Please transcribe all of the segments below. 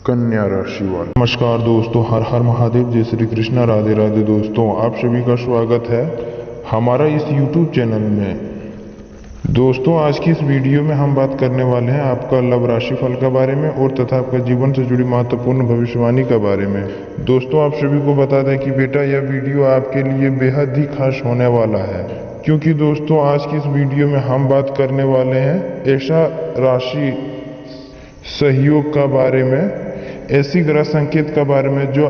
कन्या राशि वाले। नमस्कार दोस्तों, हर हर महादेव, जय श्री कृष्णा, राधे राधे। दोस्तों आप सभी का स्वागत है हमारा इस YouTube चैनल में। दोस्तों आज की इस वीडियो में हम बात करने वाले हैं आपका लव राशि फल के बारे में और तथा आपका जीवन से जुड़ी महत्वपूर्ण भविष्यवाणी के बारे में। दोस्तों आप सभी को बता दें कि बेटा यह वीडियो आपके लिए बेहद ही खास होने वाला है, क्योंकि दोस्तों आज की इस वीडियो में हम बात करने वाले हैं ऐसा राशि सहयोग का बारे में, ऐसी ग्रह संकेत के बारे में जो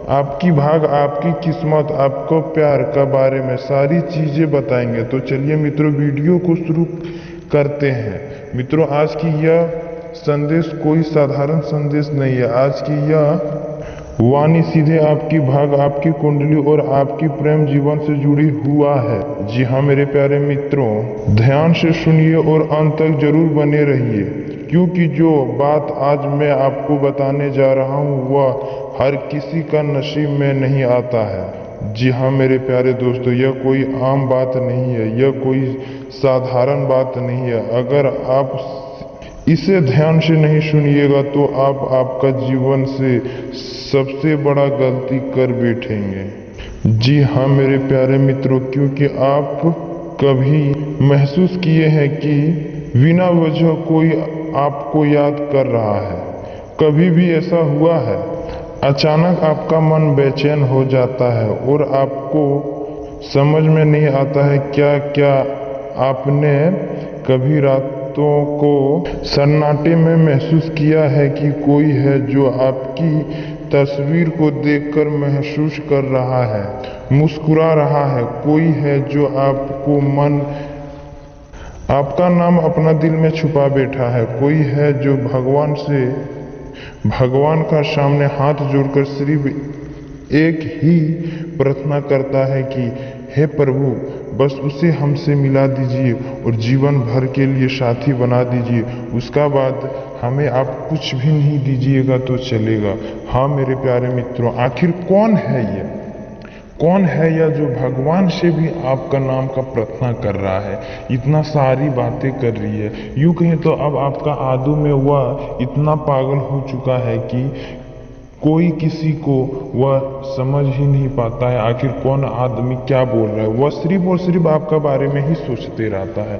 आपकी भाग, आपकी किस्मत, आपको प्यार का बारे में सारी चीजें बताएंगे। तो चलिए मित्रों वीडियो को शुरू करते हैं। मित्रों आज की यह संदेश कोई साधारण संदेश नहीं है। आज की यह वाणी सीधे आपकी भाग, आपकी कुंडली और आपकी प्रेम जीवन से जुड़ी हुआ है। जी हाँ मेरे प्यारे मित्रों, ध्यान से सुनिए और अंत तक जरूर बने रहिए, क्योंकि जो बात आज मैं आपको बताने जा रहा हूँ वह हर किसी का नसीब में नहीं आता है। जी हाँ मेरे प्यारे दोस्तों, यह कोई आम बात नहीं है, यह कोई साधारण बात नहीं है। अगर आप इसे ध्यान से नहीं सुनिएगा तो आप आपका जीवन से सबसे बड़ा गलती कर बैठेंगे। जी हाँ मेरे प्यारे मित्रों, क्योंकि आप कभी महसूस किए हैं कि बिना वजह कोई आपको याद कर रहा है? कभी भी ऐसा हुआ है? अचानक आपका मन बेचैन हो जाता है और आपको समझ में नहीं आता है क्या आपने कभी रातों को सन्नाटे में महसूस किया है कि कोई है जो आपकी तस्वीर को देखकर महसूस कर रहा है, मुस्कुरा रहा है? कोई है जो आपका नाम अपना दिल में छुपा बैठा है? कोई है जो भगवान का सामने हाथ जोड़कर सिर्फ एक ही प्रार्थना करता है कि हे प्रभु बस उसे हमसे मिला दीजिए और जीवन भर के लिए साथी बना दीजिए, उसका बाद हमें आप कुछ भी नहीं दीजिएगा तो चलेगा। हाँ मेरे प्यारे मित्रों, आखिर कौन है यह जो भगवान से भी आपका नाम का प्रार्थना कर रहा है, इतना सारी बातें कर रही है? यूँ कहें तो अब आपका आदू में वह इतना पागल हो चुका है कि कोई किसी को वह समझ ही नहीं पाता है आखिर कौन आदमी क्या बोल रहा है। वह सिर्फ और सिर्फ आपका बारे में ही सोचते रहता है।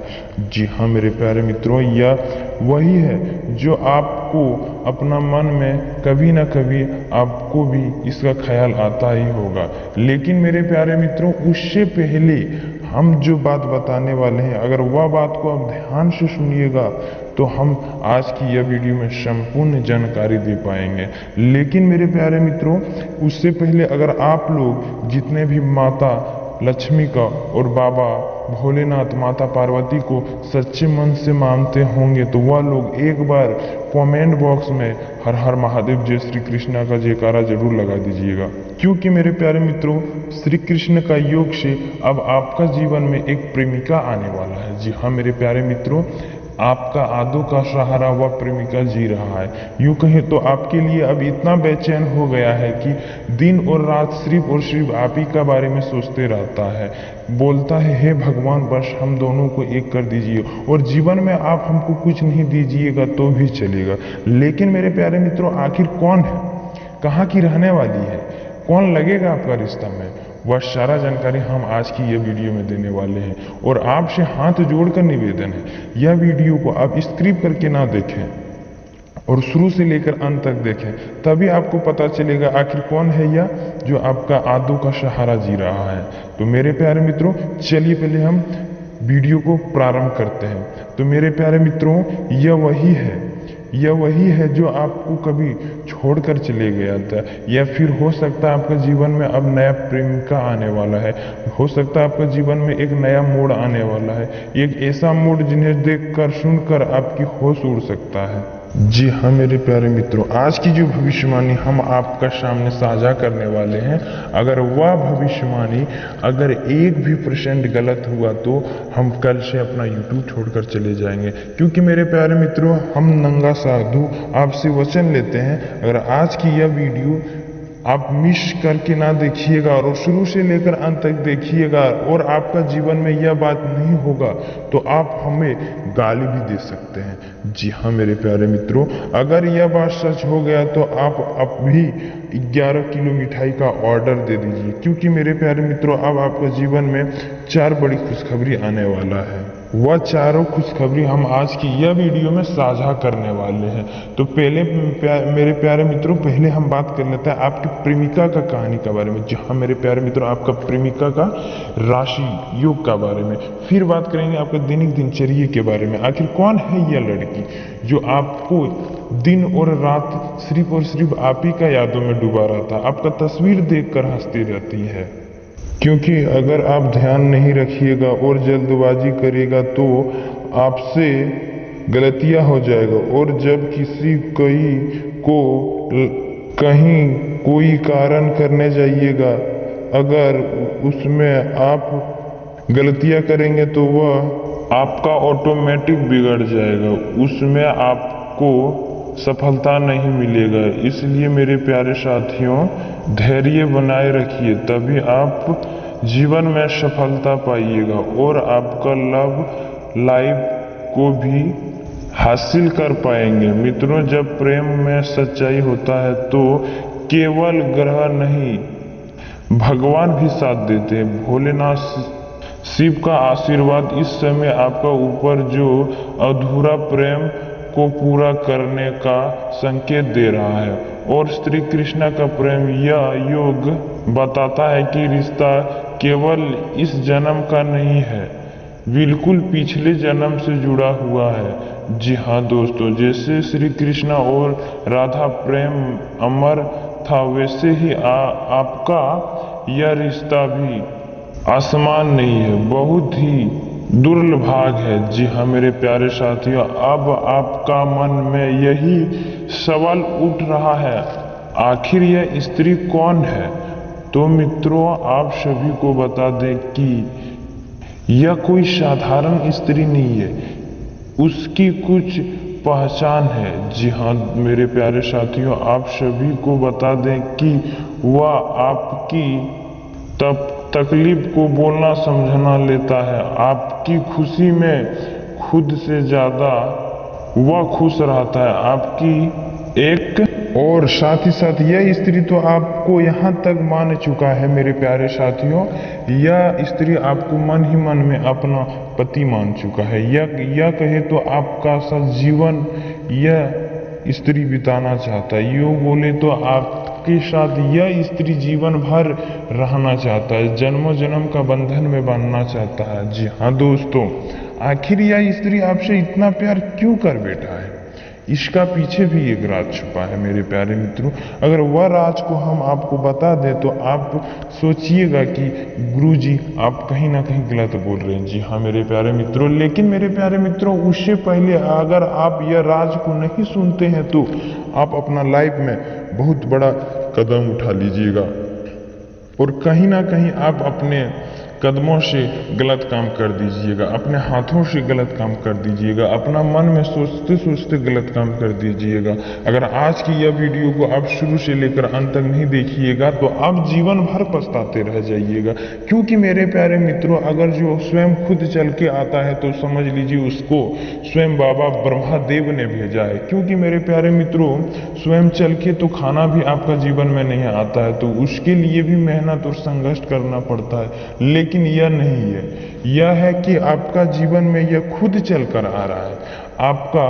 जी हाँ मेरे प्यारे मित्रों, यह वही है जो आपको अपना मन में कभी ना कभी आपको भी इसका ख्याल आता ही होगा। लेकिन मेरे प्यारे मित्रों, उससे पहले हम जो बात बताने वाले हैं, अगर वह बात को आप ध्यान से सुनिएगा तो हम आज की यह वीडियो में संपूर्ण जानकारी दे पाएंगे। लेकिन मेरे प्यारे मित्रों, उससे पहले अगर आप लोग जितने भी माता लक्ष्मी का और बाबा भोलेनाथ, माता पार्वती को सच्चे मन से मानते होंगे तो वह लोग एक बार कमेंट बॉक्स में हर हर महादेव, जय श्री कृष्णा का जयकारा जरूर लगा दीजिएगा, क्योंकि मेरे प्यारे मित्रों श्री कृष्ण का योग से अब आपका जीवन में एक प्रेमिका आने वाला है। जी हाँ मेरे प्यारे मित्रों, आपका आदू का सहारा वह प्रेमिका जी रहा है। यूँ कहें तो आपके लिए अब इतना बेचैन हो गया है कि दिन और रात सिर्फ और सिर्फ आप ही का बारे में सोचते रहता है, बोलता है हे भगवान बस हम दोनों को एक कर दीजिए और जीवन में आप हमको कुछ नहीं दीजिएगा तो भी चलेगा। लेकिन मेरे प्यारे मित्रों, आखिर कौन है, कहाँ की रहने वाली है, कौन लगेगा आपका रिश्ता में, वह सारा जानकारी हम आज की यह वीडियो में देने वाले हैं। और आपसे हाथ जोड़कर निवेदन है, यह वीडियो को आप स्क्रिप करके ना देखें और शुरू से लेकर अंत तक देखें, तभी आपको पता चलेगा आखिर कौन है यह जो आपका आदू का सहारा जी रहा है। तो मेरे प्यारे मित्रों, चलिए पहले हम वीडियो को प्रारंभ करते हैं। तो मेरे प्यारे मित्रों, यह वही है जो आपको कभी छोड़कर चले गया था, या फिर हो सकता है आपके जीवन में अब नया प्रेमिका आने वाला है, हो सकता है आपके जीवन में एक नया मोड़ आने वाला है, एक ऐसा मोड़ जिन्हें देखकर सुनकर आपकी होश उड़ सकता है। जी हाँ मेरे प्यारे मित्रों, आज की जो भविष्यवाणी हम आपका सामने साझा करने वाले हैं, अगर वह भविष्यवाणी अगर 1% गलत हुआ तो हम कल से अपना YouTube छोड़कर चले जाएंगे। क्योंकि मेरे प्यारे मित्रों, हम नंगा साधु आपसे वचन लेते हैं, अगर आज की यह वीडियो आप मिस करके ना देखिएगा और शुरू से लेकर अंत तक देखिएगा और आपका जीवन में यह बात नहीं होगा तो आप हमें गाली भी दे सकते हैं। जी हाँ मेरे प्यारे मित्रों, अगर यह बात सच हो गया तो आप अभी 11 किलो मिठाई का ऑर्डर दे दीजिए, क्योंकि मेरे प्यारे मित्रों अब आपका जीवन में 4 बड़ी खुशखबरी आने वाला है। वह चारों खुशखबरी हम आज की यह वीडियो में साझा करने वाले हैं। तो पहले मेरे प्यारे मित्रों, पहले हम बात कर लेते हैं आपकी प्रेमिका का कहानी के बारे में। जहाँ मेरे प्यारे मित्रों आपका प्रेमिका का राशि योग का बारे में, फिर बात करेंगे आपका दैनिक दिनचर्या के बारे में। आखिर कौन है यह लड़की जो आपको दिन और रात सिर्फ और सिर्फ आप ही का यादों में डूबा रहता है, आपका तस्वीर देखकर हंसती रहती है। क्योंकि अगर आप ध्यान नहीं रखिएगा और जल्दबाजी करेगा तो आपसे गलतियां हो जाएगा, और जब किसी कहीं कोई कारण करने जाइएगा, अगर उसमें आप गलतियां करेंगे तो वह आपका ऑटोमेटिक बिगड़ जाएगा, उसमें आपको सफलता नहीं मिलेगा। इसलिए मेरे प्यारे साथियों, धैर्य बनाए रखिए, तभी आप जीवन में सफलता पाइएगा और आपका लव लाइफ को भी हासिल कर पाएंगे। मित्रों, जब प्रेम में सच्चाई होता है तो केवल ग्रह नहीं, भगवान भी साथ देते हैं। भोलेनाथ शिव का आशीर्वाद इस समय आपका ऊपर जो अधूरा प्रेम को पूरा करने का संकेत दे रहा है, और श्री कृष्ण का प्रेम यह योग बताता है कि रिश्ता केवल इस जन्म का नहीं है, बिल्कुल पिछले जन्म से जुड़ा हुआ है। जी हाँ दोस्तों, जैसे श्री कृष्ण और राधा प्रेम अमर था, वैसे ही आपका यह रिश्ता भी आसमान नहीं है, बहुत ही दुर्लभाग है। जी हाँ मेरे प्यारे साथियों, अब आपका मन में यही सवाल उठ रहा है, आखिर यह स्त्री कौन है? तो मित्रों, आप सभी को बता दें कि यह कोई साधारण स्त्री नहीं है, उसकी कुछ पहचान है। जी हाँ मेरे प्यारे साथियों, आप सभी को बता दें कि वह आपकी तकलीफ को बोलना समझना लेता है, आपकी खुशी में खुद से ज्यादा वह खुश रहता है, आपकी एक और साथ ही साथ यह स्त्री तो आपको यहाँ तक मान चुका है मेरे प्यारे साथियों, यह स्त्री आपको मन ही मन में अपना पति मान चुका है। यह कहे तो आपका साथ जीवन यह स्त्री बिताना चाहता है, यूँ बोले तो आपके साथ यह स्त्री जीवन भर रहना चाहता है, जन्मों जन्म का बंधन में बांधना चाहता है। जी हाँ दोस्तों, आखिर यह स्त्री आपसे इतना प्यार क्यों कर बैठा है? इसका पीछे भी एक राज छुपा है मेरे प्यारे मित्रों। अगर वह राज को हम आपको बता दें तो आप सोचिएगा कि गुरुजी आप कहीं ना कहीं गलत बोल रहे हैं। जी हाँ मेरे प्यारे मित्रों, लेकिन मेरे प्यारे मित्रों, उससे पहले अगर आप यह राज को नहीं सुनते हैं तो आप अपना लाइफ में बहुत बड़ा कदम उठा लीजिएगा, और कहीं ना कहीं आप अपने कदमों से गलत काम कर दीजिएगा, अपने हाथों से गलत काम कर दीजिएगा, अपना मन में सोचते सोचते गलत काम कर दीजिएगा। अगर आज की यह वीडियो को आप शुरू से लेकर अंत तक नहीं देखिएगा तो आप जीवन भर पछताते रह जाइएगा। क्योंकि मेरे प्यारे मित्रों, अगर जो स्वयं खुद चल के आता है तो समझ लीजिए उसको स्वयं बाबा ब्रह्मादेव ने भेजा है। क्योंकि मेरे प्यारे मित्रों, स्वयं चल के तो खाना भी आपका जीवन में नहीं आता है, तो उसके लिए भी मेहनत और संघर्ष करना पड़ता है। लेकिन यह नहीं है, यह है कि आपका जीवन में यह खुद चलकर आ रहा है। आपका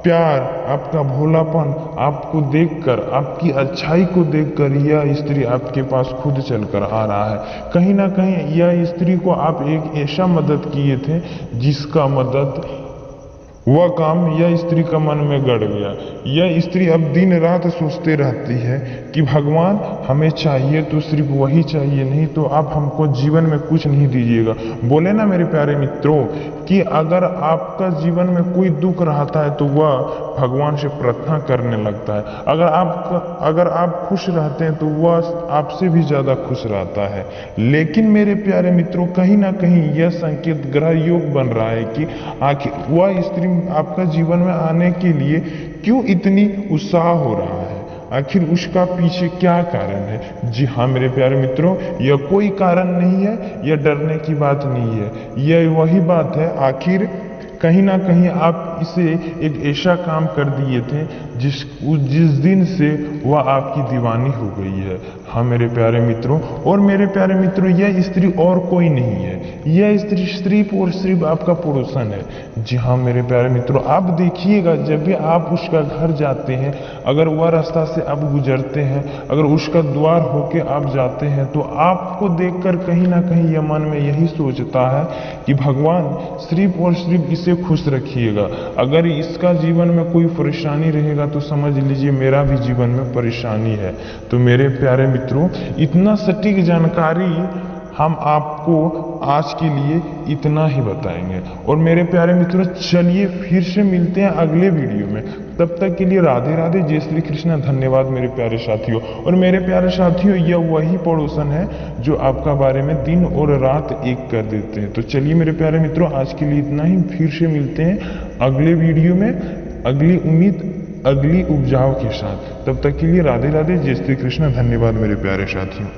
प्यार, आपका भोलापन आपको देखकर, आपकी अच्छाई को देखकर यह स्त्री आपके पास खुद चलकर आ रहा है। कहीं ना कहीं यह स्त्री को आप एक ऐसा मदद किए थे जिसका मदद वह काम यह स्त्री का मन में गड़ गया। यह स्त्री अब दिन रात सोचते रहती है कि भगवान हमें चाहिए तो सिर्फ वही चाहिए, नहीं तो आप हमको जीवन में कुछ नहीं दीजिएगा। बोले ना मेरे प्यारे मित्रों कि अगर आपका जीवन में कोई दुख रहता है तो वह भगवान से प्रार्थना करने लगता है। अगर आप खुश रहते हैं तो वह आपसे भी ज्यादा खुश रहता है। लेकिन मेरे प्यारे मित्रों, कहीं ना कहीं यह संकेत ग्रह योग बन रहा है कि आखिर वह स्त्री आपका जीवन में आने के लिए क्यों इतनी उत्साह हो रहा है। आखिर उसका पीछे क्या कारण है? जी हाँ मेरे प्यारे मित्रों, यह कोई कारण नहीं है, यह डरने की बात नहीं है, यह वही बात है। आखिर कहीं ना कहीं आप इसे एक ऐसा काम कर दिए थे जिस दिन से वह आपकी दीवानी हो गई है। हाँ मेरे प्यारे मित्रों, और मेरे प्यारे मित्रों, यह स्त्री और कोई नहीं है, यह स्त्री सिर्फ और सिर्फ आपका पड़ोसन है। जी हाँ मेरे प्यारे मित्रों, आप देखिएगा जब भी आप उसका घर जाते हैं, अगर वह रास्ता से आप गुजरते हैं, अगर उसका द्वार होके आप जाते हैं, तो आपको देखकर कहीं ना कहीं यह मन में यही सोचता है कि भगवान सिर्फ और सिर्फ इसे खुश रखिएगा। अगर इसका जीवन में कोई परेशानी रहेगा तो समझ लीजिए मेरा भी जीवन में परेशानी है। तो मेरे प्यारे मित्रों, इतना सटीक जानकारी हम आपको आज के लिए इतना ही बताएंगे। और मेरे प्यारे मित्रों, चलिए फिर से मिलते हैं अगले वीडियो में। तब तक के लिए राधे राधे, जय श्री कृष्ण, धन्यवाद मेरे प्यारे साथियों। और मेरे प्यारे साथियों, यह वही पड़ोसन है जो आपका बारे में दिन और रात एक कर देते हैं। तो चलिए मेरे प्यारे मित्रों, आज के लिए इतना ही, फिर से मिलते हैं अगले वीडियो में, अगली उम्मीद, अगली उपजाऊ के साथ। तब तक के लिए राधे राधे, जय श्री कृष्ण, धन्यवाद मेरे प्यारे साथियों।